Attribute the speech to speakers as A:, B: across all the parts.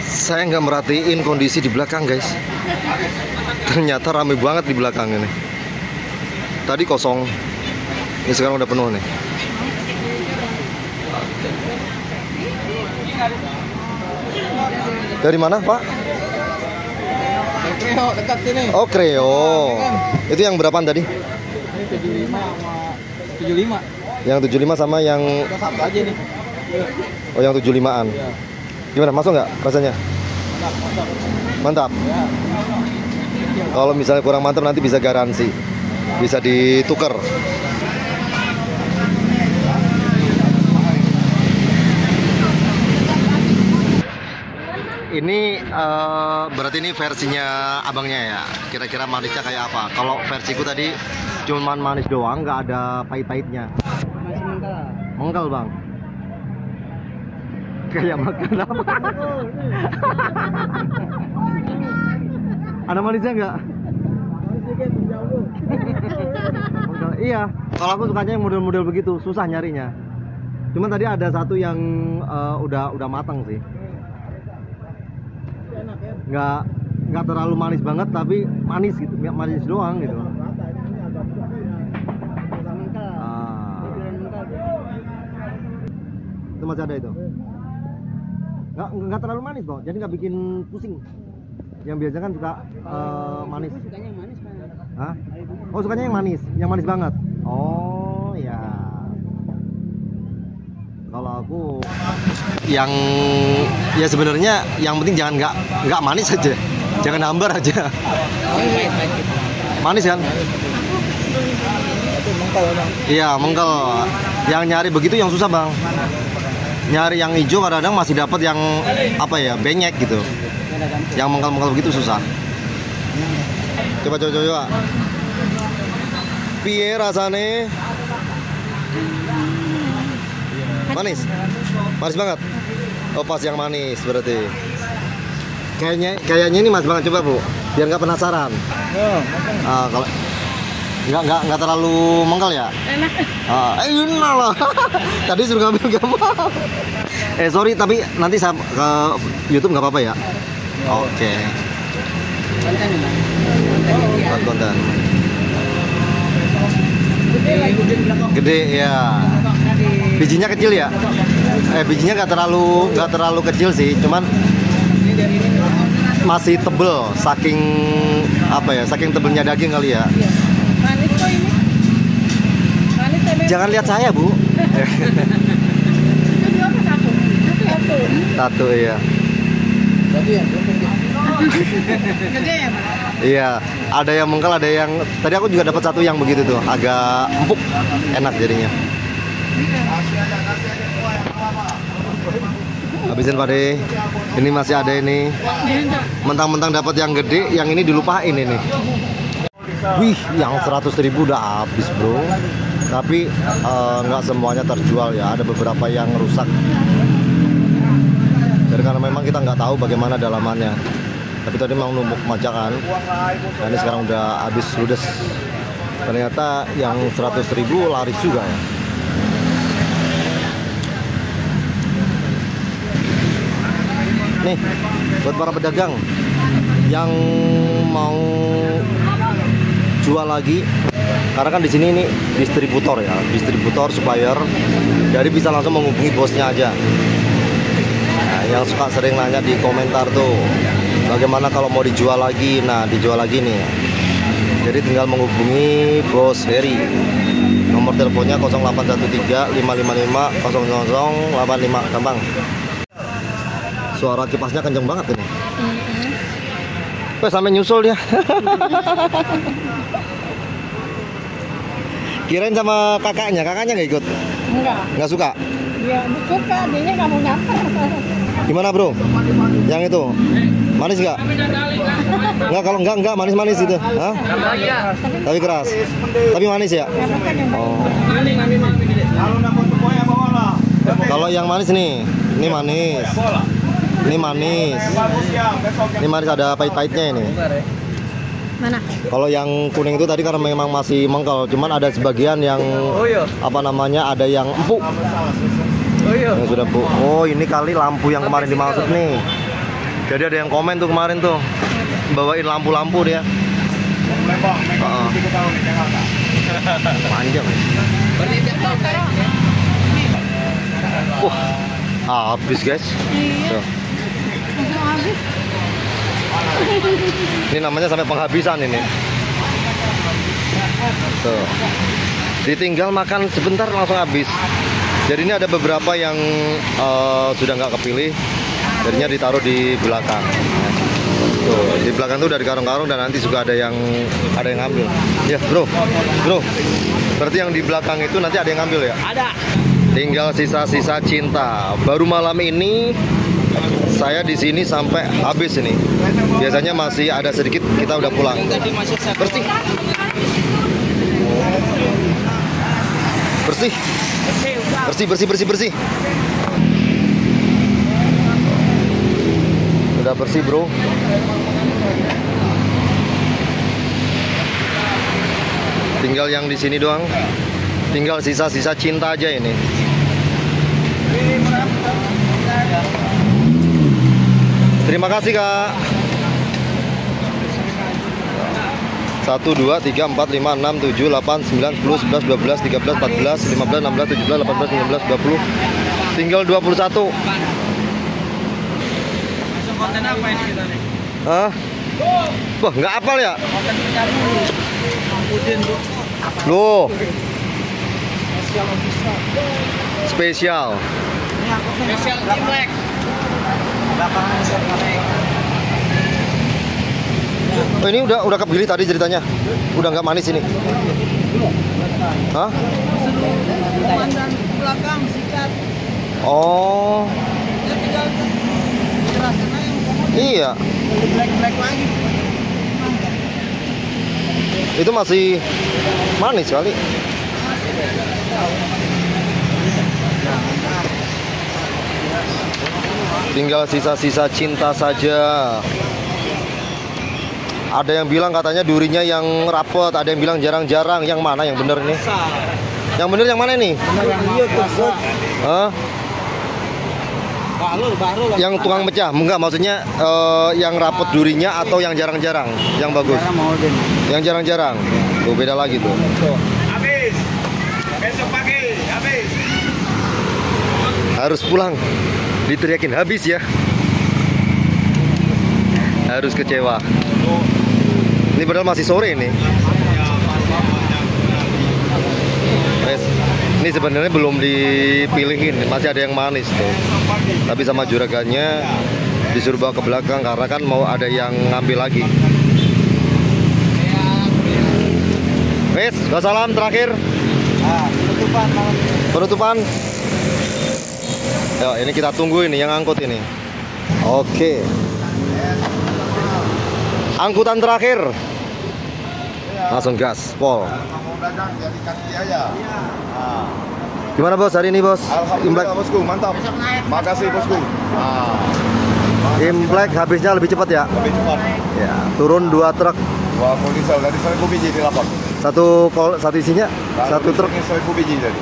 A: Saya nggak merhatiin kondisi di belakang, guys. Ternyata ramai banget di belakang ini. Tadi kosong, ini sekarang udah penuh nih. Dari mana, Pak?
B: Kreo dekat sini.
A: Oh, Kreo. Itu yang berapaan tadi?
B: Ini 75 sama 75.
A: Yang 75 sama yang
B: Udah satu aja nih.
A: oh yang 75-an.
B: Iya.
A: Gimana, masuk nggak rasanya? Mantap.
B: Ya.
A: Kalau misalnya kurang mantap nanti bisa garansi, bisa ditukar. Ini berarti ini versinya abangnya ya. Kira-kira manisnya kayak apa? Kalau versiku tadi cuman manis doang, nggak ada pahit-pahitnya.
B: Masih mengkal.
A: Mengkal, Bang. Kayak makan apa? Ada manisnya nggak? Iya, kalau aku sukanya yang model-model begitu, susah nyarinya. Cuman tadi ada satu yang udah matang sih.
B: Enak ya.
A: Nggak terlalu manis banget, tapi manis gitu, nggak manis doang gitu. Itu masih ada itu. Nggak terlalu manis kok, jadi nggak bikin pusing. Yang biasa kan suka manis.
B: Aku sukanya yang manis, Pak.
A: Hah? Oh, sukanya yang manis banget. Oh ya. Kalau aku yang ya sebenarnya yang penting jangan nggak manis aja, jangan hambar aja. Manis kan?
B: Itu mengkal, Bang.
A: Iya, mengkel. Yang nyari begitu yang susah, Bang. Nyari yang hijau kadang-kadang masih dapat yang apa ya, benyek gitu. Yang mengkel-mengkel begitu susah. Coba. Piye rasane? Manis? Manis banget? Oh, pas yang manis berarti. Kayaknya ini manis banget, coba Bu. Biar nggak penasaran. Kalau nggak terlalu mengkel ya?
C: Enak.
A: Enak lah. Tadi suruh ngambil nggak mau. Sorry, tapi nanti saya ke YouTube nggak apa-apa ya? Oke. Konten. Gede ya. Bijinya kecil ya? Bijinya nggak terlalu kecil sih, cuman masih tebel, saking apa ya? Saking tebelnya daging kali ya.
C: Manis kok ini. Manis tapi
A: Jangan lihat saya, Bu.
C: itu dua apa satu? Satu.
A: Satu ya.
B: Berarti yang
C: Gede ya, Mas?
A: Iya, ada yang mengkel, ada yang tadi aku juga dapat satu yang begitu tuh, agak empuk, enak jadinya. Habisin Pak De. Ini masih ada ini. Mentang-mentang dapat yang gede, yang ini dilupain ini. Wih, yang 100.000 udah habis, Bro. Tapi nggak semuanya terjual ya, ada beberapa yang rusak. Jadi karena memang kita nggak tahu bagaimana dalamannya. Tapi tadi mau numpuk majakan. Nah, ini sekarang udah habis ludes. Ternyata yang 100.000 laris juga ya. Nih, buat para pedagang yang mau jual lagi, karena kan di sini ini distributor ya, distributor supplier, jadi bisa langsung menghubungi bosnya aja. Nah, yang suka sering nanya di komentar tuh, bagaimana kalau mau dijual lagi? Nah, dijual lagi nih. Jadi tinggal menghubungi Bos Heri. Nomor teleponnya 0813 555 0085, gampang. Suara kipasnya kenceng banget ini. Sampai nyusul dia. Kirain sama kakaknya nggak ikut? Nggak suka?
C: Dia suka, dia nggak mau nyamper.
A: Gimana Bro? Yang itu manis nggak? Nggak, kalau nggak manis itu. Hah? Tapi keras. Tapi manis ya? Oh. Kalau yang manis nih, ini manis. Ini manis. Ini manis, ada pahit-pahitnya ini.
C: Mana?
A: Kalau yang kuning itu tadi karena memang masih mengkel, cuman ada sebagian yang apa namanya, ada yang empuk.
B: Oh iya.
A: Yang sudah bu. Oh ini kali lampu yang kemarin dimaksud nih. Jadi ada yang komen tuh kemarin tuh bawain lampu-lampu dia. Panjang. Habis guys.
C: Iya.
A: Tuh.
C: Langsung habis.
A: Ini namanya sampai penghabisan ini. Tuh. Ditinggal makan sebentar langsung habis. Jadi ini ada beberapa yang sudah nggak kepilih, jadinya ditaruh di belakang. Tuh, di belakang tuh dari karung-karung dan nanti juga ada yang ngambil. Ya bro, berarti yang di belakang itu nanti ada yang ngambil ya?
B: Ada.
A: Tinggal sisa-sisa cinta. Baru malam ini saya di sini sampai habis ini. Biasanya masih ada sedikit, kita udah pulang. Bersih. Bersih. Udah bersih, bro. Tinggal yang di sini doang. Tinggal sisa-sisa cinta aja ini. Terima kasih, Kak. 1, 2, 3, 4, 5, 6, 7, 8, 9, 10, 11, 12, 13, 14, 15, 16, 17, 18, 19, 20. Tinggal 21.
B: Konten apa ini kita nih?
A: Hah? Wah, nggak hafal ya?
B: Konten Udin tuh.
A: Loh. Spesial.
B: Spesial Imlek.
A: Oh, ini udah kepilih tadi ceritanya. Udah nggak manis ini. Hah?
C: Dan belakang sikat.
A: Oh.
C: Ya tinggal jelasin aja yang ngomong.
A: Iya.
C: Black lagi.
A: Itu masih manis kali. Tinggal sisa-sisa cinta saja. Ada yang bilang katanya durinya yang rapet, ada yang bilang jarang-jarang. Yang mana yang bener ini? Yang bener yang mana nih? Hah?
B: Baru.
A: Yang tukang pecah? Enggak, maksudnya yang rapet durinya atau yang jarang-jarang? Yang bagus? Yang jarang-jarang. Tuh beda lagi tuh.
B: Habis. Besok pagi habis.
A: Harus pulang. Diteriakin habis ya. Harus kecewa. Ini padahal masih sore ini. Ini sebenarnya belum dipilihin, masih ada yang manis tuh. Tapi sama juragannya disuruh bawa ke belakang karena kan mau ada yang ngambil lagi. Wes, wassalam terakhir. Penutupan. Ya, ini kita tunggu ini yang angkut ini. Oke. Angkutan terakhir. Langsung gas, Pol. Gimana bos hari ini bos? Imlek
B: bosku, mantap. Makasih bosku.
A: Imlek habisnya lebih cepat ya?
B: Lebih cepat.
A: Ya, turun 2 truk.
B: Wah, kok diesel dari 1000 biji di lapor.
A: Satu isinya? Satu truk.
B: 1000 biji tadi.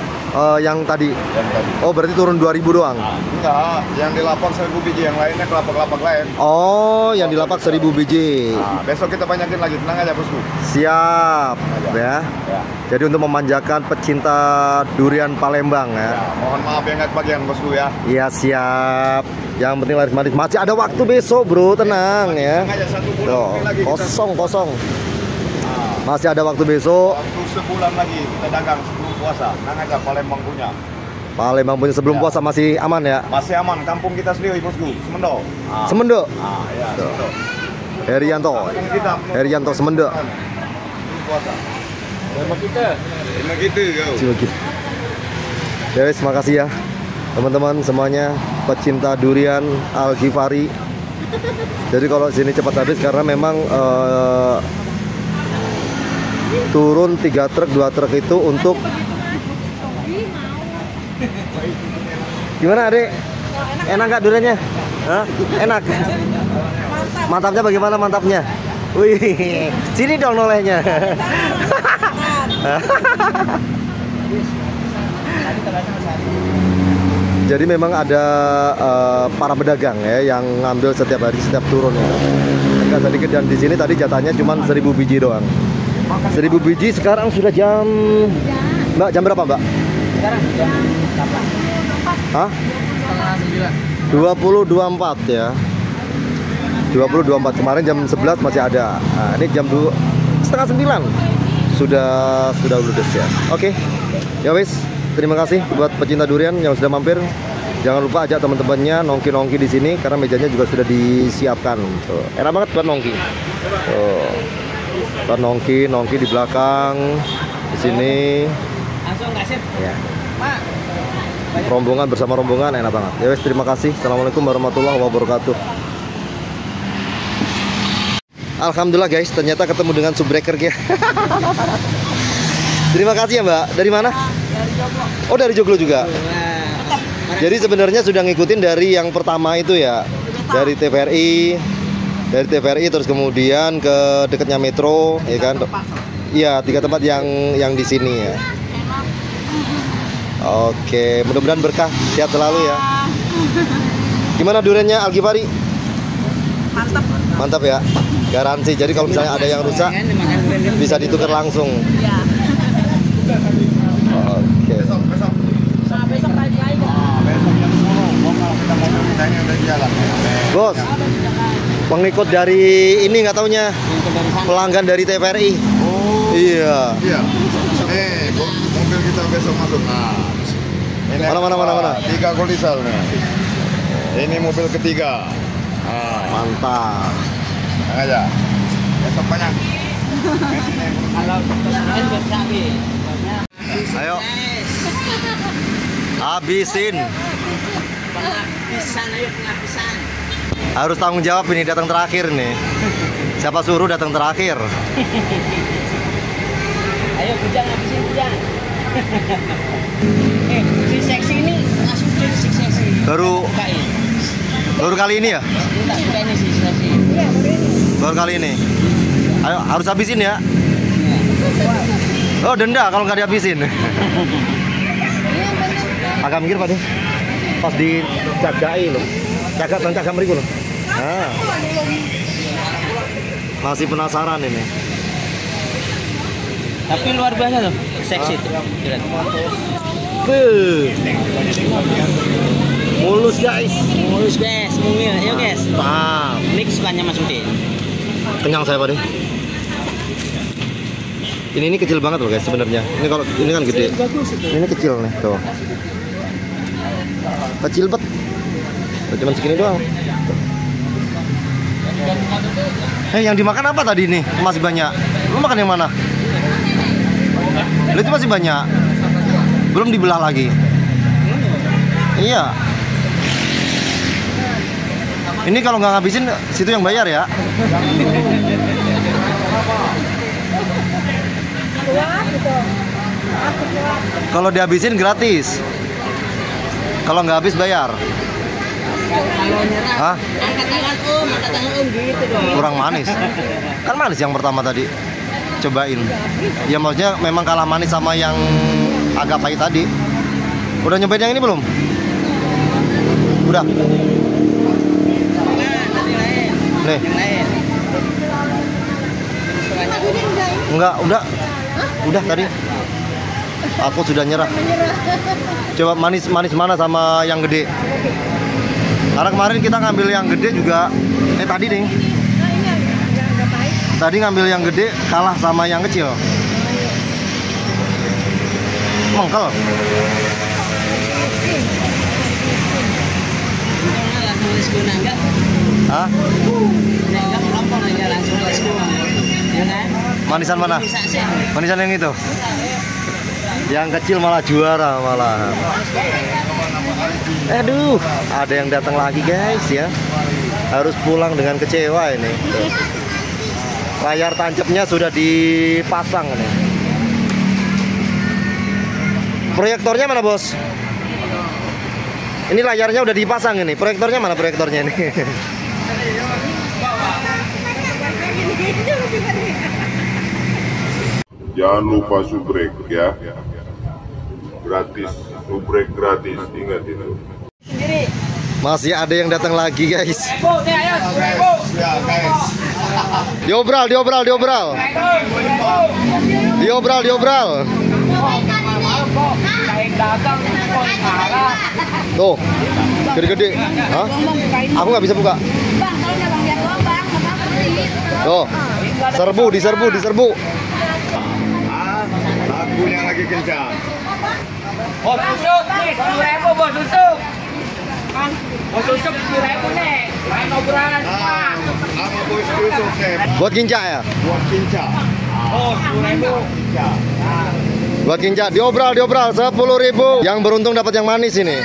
A: Yang tadi.
B: Yang tadi.
A: Oh, berarti turun 2000 doang.
B: Enggak, yang di lapor 1000 biji, yang lainnya kelapa-kelapa lain.
A: Oh, yang dilapak 1000 biji.
B: Nah, besok kita banyakin lagi, tenang aja bosku.
A: Siap ya.
B: Ya.
A: Jadi untuk memanjakan pecinta durian Palembang ya.
B: Mohon maaf ya nggak kebagian bosku ya.
A: Iya siap. Yang penting laris manis. Masih ada waktu besok bro, tenang ya.
B: Tenang aja, 1 bulan
A: Tuh,
B: lagi kita.
A: kosong. Masih ada waktu besok.
B: Waktu sebulan lagi kita dagang sebelum puasa. Tenang aja, Palembang punya.
A: Palembang punya sebelum
B: Ya.
A: puasa masih aman ya.
B: Masih aman, kampung kita sendiri bosku, Semendo.
A: Semendo.
B: Ya, Semendo.
A: Herianto.
B: Kampung kita.
A: Herianto Semendo.
B: Sebelum puasa. Terima gitu, kau.
A: Coba gitu. Ya wes, makasih ya teman-teman semuanya pecinta durian Al Ghifari. Jadi kalau sini cepat habis karena memang turun 3 truk, 2 truk itu untuk gimana adek? Enak nggak duriannya? Hah? Enak. Mantapnya bagaimana mantapnya? Wih, sini dong nolehnya. Jadi memang ada para pedagang ya yang ngambil setiap hari, setiap turun ya. Agak sedikit, dan di sini tadi jatahnya cuma 1000 biji doang. 1000 biji sekarang sudah jam, Mbak, jam berapa, Mbak?
C: Sekarang jam 8.
A: Hah?
C: Setengah 9.
A: 20.24 ya. 20.24, kemarin jam 11 masih ada. Nah, ini jam 8:30 sudah ludes ya. Oke. Ya wis, terima kasih buat pecinta durian yang sudah mampir. Jangan lupa ajak teman-temannya nongki-nongki di sini karena mejanya juga sudah disiapkan. Tuh, enak banget buat nongki. Tuh. Buat nongki di belakang di sini.
C: Langsung nggak sih?
A: Ya.
C: Pak.
A: Rombongan bersama rombongan enak banget. Ya wis, terima kasih. Assalamualaikum warahmatullahi wabarakatuh. Alhamdulillah guys, ternyata ketemu dengan subbreaker ya. Terima kasih ya Mbak. Dari mana?
C: Dari Joglo.
A: Oh, dari Joglo juga.
C: Wah.
A: Jadi sebenarnya sudah ngikutin dari yang pertama itu ya, dari TVRI terus kemudian ke dekatnya Metro, ya kan? Iya, 3 tempat yang di sini ya. Oke, mudah-mudahan berkah, sehat selalu ya. Gimana duriannya Al-Ghifari?
C: Mantap.
A: Mantap ya, garansi. Jadi kalau misalnya ada yang rusak bisa ditukar langsung.
C: Iya.
A: Oke.
B: Besok.
C: Besok pagi aja.
B: Besok jam 10. Kalau kita mobil kita ini udah di jalan.
A: Bos, pengikut dari ini nggak taunya pelanggan dari TVRI.
B: Oh.
A: Iya.
B: Iya. Mobil kita besok masuk. Nah. Ini
A: Mana?
B: 3 Goldisal nih. Ini mobil ketiga.
A: Mantap.
B: Yang aja. Besok banyak.
C: Kalau kemarin bersabi.
A: Ayo. Habisin.
C: Penghabisan, ayo penghabisan.
A: Harus tanggung jawab ini, datang terakhir nih. Siapa suruh datang terakhir?
C: Ayo bujang, habisin bujang. Si seksi ini langsung jadi si seksi.
A: Baru kali ini ya?
C: Enggak, bukan ini si seksi.
A: Baru kali ini. Ayo, harus habisin ya. Oh, denda kalau nggak dihabisin. Agak mikir Pak deh. Pas dijagai loh. Cagak meriku loh. Nah. Masih penasaran ini.
C: Tapi luar biasa tuh, seksi tuh.
A: Mulus guys.
C: Mulus guys, mungil, ayo guys.
A: Mantap.
C: Ini kesukaannya Mas Udin.
A: Kenyang saya Pak deh. Ini kecil banget loh guys sebenarnya. Ini kalau ini kan gede. Ini kecil nih tuh. Kecil bet. Cuma segini doang. Yang dimakan apa tadi nih? Masih banyak. Lu makan yang mana? Itu masih banyak. Belum dibelah lagi. Iya. Ini kalau nggak ngabisin situ yang bayar ya. Kalau dihabisin gratis. Kalau nggak habis bayar.
C: Kalau nyerah,
A: Hah?
C: angkat tangan om gitu dong.
A: Kurang manis. Kan manis yang pertama tadi. Cobain. Ya maksudnya memang kalah manis sama yang agak pahit tadi. Udah nyobain yang ini belum? Udah. Nih. Enggak, udah. Udah tadi. Aku sudah nyerah. Coba manis mana sama yang gede. Karena kemarin kita ngambil yang gede juga. Tadi nih. Tadi ngambil yang gede kalah sama yang kecil. Mengkel. Hah? Manisan mana? Manisan yang itu? Yang kecil malah juara malah. Aduh, ada yang datang lagi guys ya. Harus pulang dengan kecewa ini. Tuh. Layar tancapnya sudah dipasang nih. Proyektornya mana bos? Ini layarnya udah dipasang ini. Proyektornya mana proyektornya ini?
D: Jangan lupa subrek ya. Gratis, subrek gratis, ingat itu.
A: Masih ada yang datang lagi guys.
B: Ya guys.
A: Diobral. Tuh, gede-gede. Hah? Aku nggak bisa buka.
C: Bang, kalau udah bang lihat doang bang, Bapak beli.
A: Tuh, diserbu.
B: Lagunya lagi kencang.
D: Bos susuk nih 10.000 bos susuk. Bos susuk 10.000 nih. Main obrolan semua.
B: Sama bos besok
A: Buat kinca ya?
B: buat kinca.
D: Oh 10.000.
B: Ya.
A: Buat kinca, diobral 10.000. Yang beruntung dapat yang manis ini.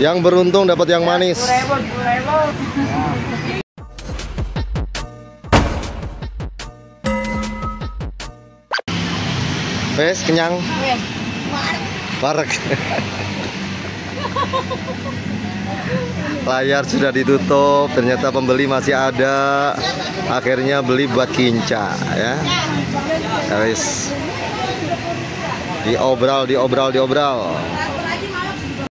A: Yang beruntung dapat yang manis.
D: 10.000.
A: Wes, kenyang. Parek. Layar sudah ditutup, ternyata pembeli masih ada. Akhirnya beli buat kinca ya. Guys. Diobral.